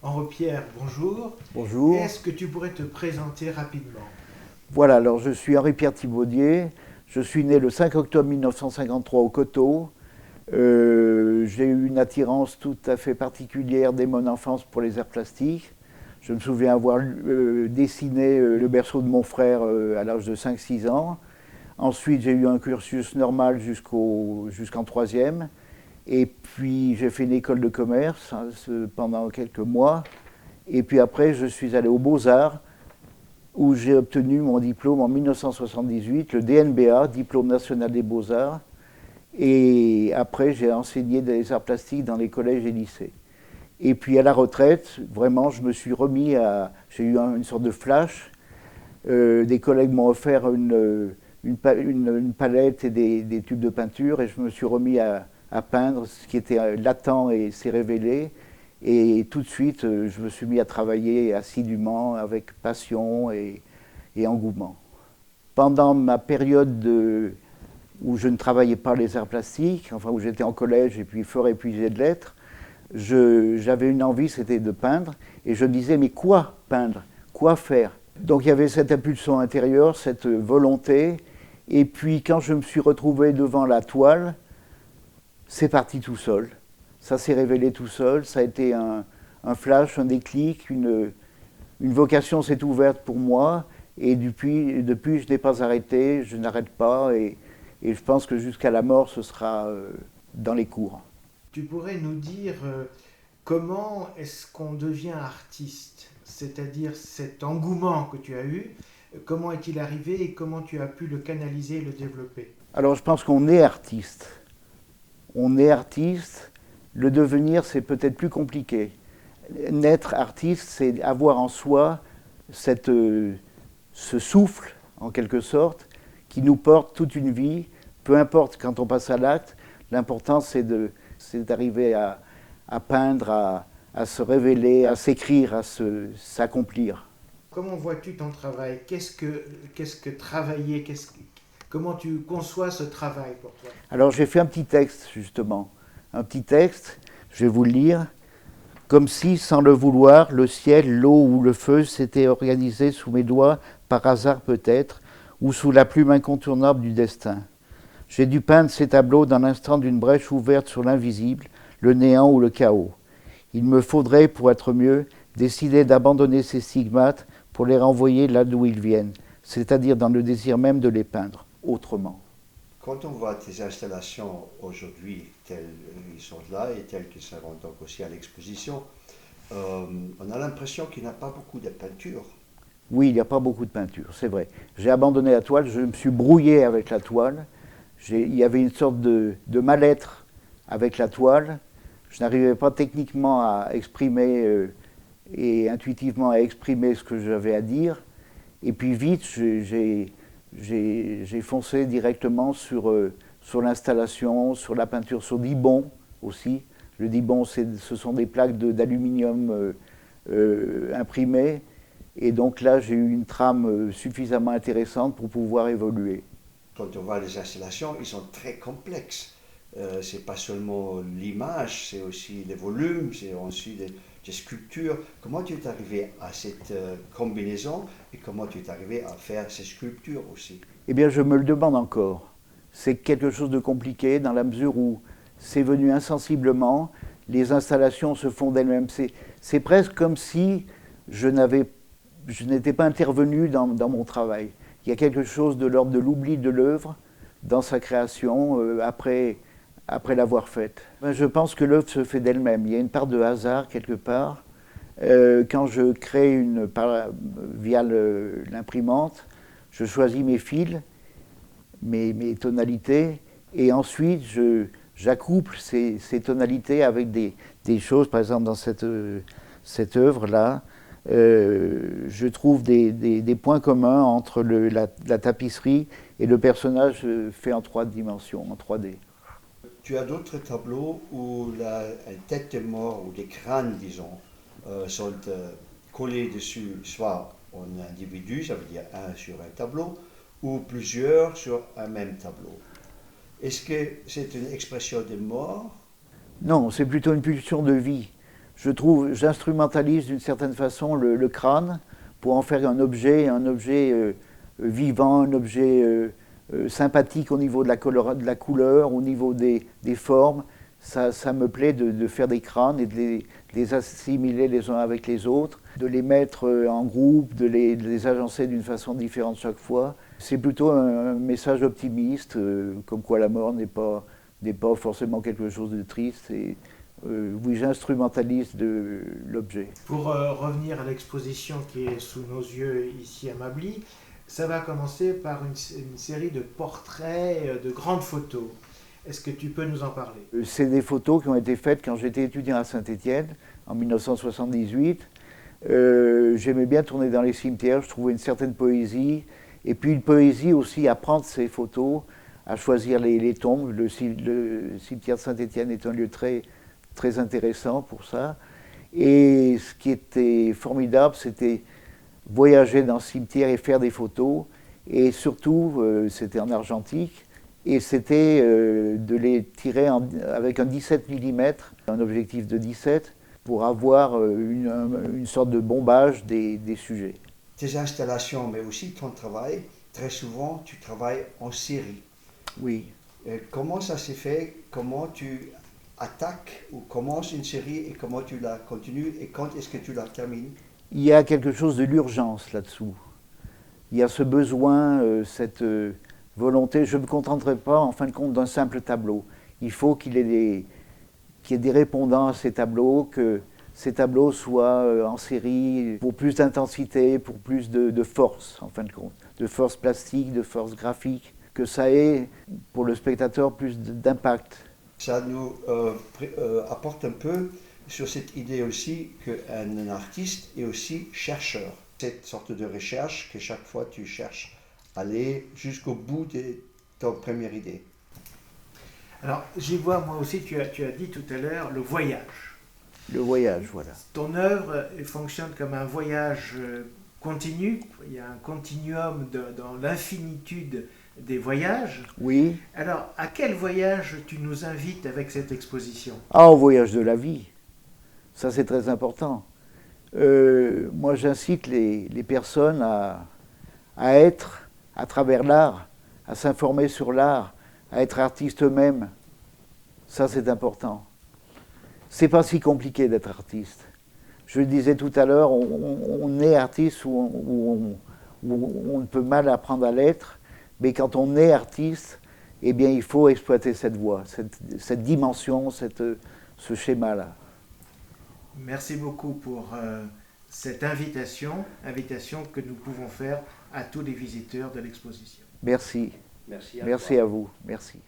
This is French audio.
Henri Pierre, bonjour. Bonjour. Est-ce que tu pourrais te présenter rapidement? Voilà, alors je suis Henri-Pierre Thibaudier. Je suis né le 5 octobre 1953 au Coteau. J'ai eu une attirance tout à fait particulière dès mon enfance pour les arts plastiques. Je me souviens avoir dessiné le berceau de mon frère à l'âge de 5-6 ans. Ensuite, j'ai eu un cursus normal jusqu'en troisième. Et puis, j'ai fait une école de commerce pendant quelques mois. Et puis après, je suis allé aux Beaux-Arts où j'ai obtenu mon diplôme en 1978, le DNBA, Diplôme national des beaux-arts. Et après, j'ai enseigné des arts plastiques dans les collèges et lycées. Et puis à la retraite, vraiment, je me suis remis à... J'ai eu une sorte de flash. Des collègues m'ont offert une palette et des tubes de peinture et je me suis remis à peindre ce qui était latent et s'est révélé. Et tout de suite, je me suis mis à travailler assidûment, avec passion et engouement. Pendant ma période où je ne travaillais pas les arts plastiques, enfin où j'étais en collège et puis fort épuisé de lettres, j'avais une envie, c'était de peindre. Et je me disais, mais quoi peindre? Quoi faire? Donc il y avait cette impulsion intérieure, cette volonté. Et puis quand je me suis retrouvé devant la toile, c'est parti tout seul. Ça s'est révélé tout seul, ça a été un flash, un déclic, une vocation s'est ouverte pour moi et depuis je n'ai pas arrêté, je n'arrête pas et je pense que jusqu'à la mort ce sera dans les cours. Tu pourrais nous dire comment est-ce qu'on devient artiste? C'est-à-dire cet engouement que tu as eu, comment est-il arrivé et comment tu as pu le canaliser et le développer? Alors je pense qu'on est artiste. On est artiste, le devenir c'est peut-être plus compliqué. Naître artiste, c'est avoir en soi ce souffle, en quelque sorte, qui nous porte toute une vie, peu importe quand on passe à l'acte, l'important c'est d'arriver à peindre, à se révéler, à s'écrire, s'accomplir. Comment vois-tu ton travail? Qu'est-ce que travailler? Comment tu conçois ce travail pour toi? Alors j'ai fait un petit texte, justement. Un petit texte, je vais vous le lire. Comme si, sans le vouloir, le ciel, l'eau ou le feu s'étaient organisés sous mes doigts, par hasard peut-être, ou sous la plume incontournable du destin. J'ai dû peindre ces tableaux dans l'instant d'une brèche ouverte sur l'invisible, le néant ou le chaos. Il me faudrait, pour être mieux, décider d'abandonner ces stigmates pour les renvoyer là d'où ils viennent, c'est-à-dire dans le désir même de les peindre, autrement. Quand on voit tes installations aujourd'hui, telles ils sont là et telles qu'ils seront donc aussi à l'exposition, on a l'impression qu'il n'y a pas beaucoup de peinture. Oui, il n'y a pas beaucoup de peinture, c'est vrai. J'ai abandonné la toile, je me suis brouillé avec la toile. Il y avait une sorte de mal-être avec la toile. Je n'arrivais pas techniquement à exprimer et intuitivement à exprimer ce que j'avais à dire. Et puis vite, j'ai foncé directement sur l'installation, sur la peinture, sur Dibond aussi. Le Dibond, ce sont des plaques d'aluminium imprimées. Et donc là, j'ai eu une trame suffisamment intéressante pour pouvoir évoluer. Quand on voit les installations, ils sont très complexes. C'est pas seulement l'image, c'est aussi les volumes, c'est aussi des sculptures. Comment tu es arrivé à cette combinaison et comment tu es arrivé à faire ces sculptures aussi? Eh bien, je me le demande encore. C'est quelque chose de compliqué dans la mesure où c'est venu insensiblement, les installations se font d'elles-mêmes. C'est presque comme si je n'étais pas intervenu dans mon travail. Il y a quelque chose de l'ordre de l'oubli de l'œuvre dans sa création après l'avoir faite. Je pense que l'œuvre se fait d'elle-même. Il y a une part de hasard quelque part. Quand je crée via l'imprimante, je choisis mes fils, mes tonalités, et ensuite j'accouple ces tonalités avec des choses, par exemple dans cette œuvre-là, je trouve des points communs entre la tapisserie et le personnage fait en 3 dimensions, en 3D. Tu as d'autres tableaux où la tête de mort ou des crânes, disons, sont collés dessus, soit en individu, ça veut dire un sur un tableau, ou plusieurs sur un même tableau. Est-ce que c'est une expression de mort? Non, c'est plutôt une pulsion de vie. J'instrumentalise d'une certaine façon le crâne pour en faire un objet vivant, un objet sympathique au niveau de la couleur, au niveau des formes. Ça me plaît de faire des crânes et de les assimiler les uns avec les autres, de les mettre en groupe, de les agencer d'une façon différente chaque fois. C'est plutôt un message optimiste, comme quoi la mort n'est pas forcément quelque chose de triste. Oui, j'instrumentalise l'objet. Pour revenir à l'exposition qui est sous nos yeux ici à Mably, ça va commencer par une série de portraits, de grandes photos. Est-ce que tu peux nous en parler? C'est des photos qui ont été faites quand j'étais étudiant à Saint-Étienne, en 1978. J'aimais bien tourner dans les cimetières, je trouvais une certaine poésie, et puis une poésie aussi à prendre ces photos, à choisir les tombes. Le cimetière de Saint-Étienne est un lieu très, très intéressant pour ça. Et ce qui était formidable, c'était voyager dans ce cimetière et faire des photos, et surtout, c'était en argentique, et c'était de les tirer avec un 17 mm, un objectif de 17, pour avoir une sorte de bombage des sujets. Tes installations, mais aussi ton travail, très souvent tu travailles en série. Oui. Comment ça s'est fait? Comment tu attaques ou commences une série et comment tu la continues et quand est-ce que tu la termines? Il y a quelque chose de l'urgence là-dessous. Il y a ce besoin, cette volonté. Je ne me contenterai pas, en fin de compte, d'un simple tableau. Il faut qu'il y ait des répondants à ces tableaux, que ces tableaux soient en série pour plus d'intensité, pour plus de force, en fin de compte. De force plastique, de force graphique, que ça ait, pour le spectateur, plus d'impact. Ça nous apporte un peu sur cette idée aussi qu'un artiste est aussi chercheur. Cette sorte de recherche que chaque fois tu cherches à aller jusqu'au bout de ta première idée. Alors, j'y vois, moi aussi, tu as dit tout à l'heure, le voyage. Le voyage, voilà. Ton œuvre fonctionne comme un voyage continu. Il y a un continuum dans l'infinitude des voyages. Oui. Alors, à quel voyage tu nous invites avec cette exposition? Ah, au voyage de la vie. Ça, c'est très important. Moi, j'incite les personnes à être, à travers l'art, à s'informer sur l'art, à être artistes eux-mêmes. Ça, c'est important. C'est pas si compliqué d'être artiste. Je le disais tout à l'heure, on est artiste ou on peut mal apprendre à l'être, mais quand on est artiste, eh bien, il faut exploiter cette voie, cette dimension, ce schéma-là. Merci beaucoup pour cette invitation que nous pouvons faire à tous les visiteurs de l'exposition. Merci. Merci Merci à vous. Merci.